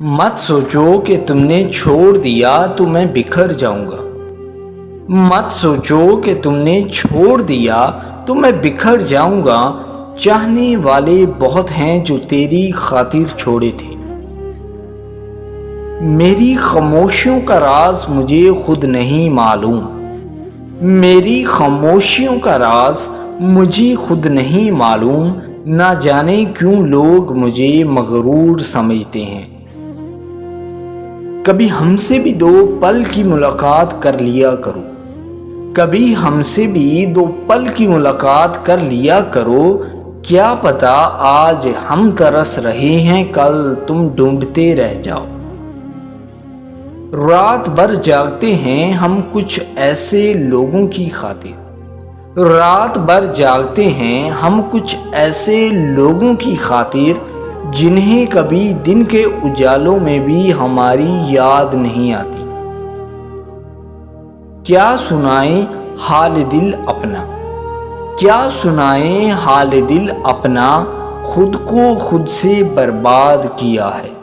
मत सोचो कि तुमने छोड़ दिया तो मैं बिखर जाऊंगा। मत सोचो कि तुमने छोड़ दिया तो मैं बिखर जाऊंगा। चाहने वाले बहुत हैं जो तेरी खातिर छोड़े थे। मेरी खामोशियों का राज मुझे खुद नहीं मालूम। मेरी खामोशियों का राज मुझे खुद नहीं मालूम। ना जाने क्यों लोग मुझे मगरूर समझते हैं। कभी हमसे भी दो पल की मुलाकात कर लिया करो। कभी हमसे भी दो पल की मुलाकात कर लिया करो। क्या पता आज हम तरस रहे हैं, कल तुम ढूंढते रह जाओ। रात भर जागते हैं हम कुछ ऐसे लोगों की खातिर। रात भर जागते हैं हम कुछ ऐसे लोगों की खातिर जिन्हें कभी दिन के उजालों में भी हमारी याद नहीं आती। क्या सुनाएं हाल दिल अपना, क्या सुनाएं हाल दिल अपना। खुद को खुद से बर्बाद किया है।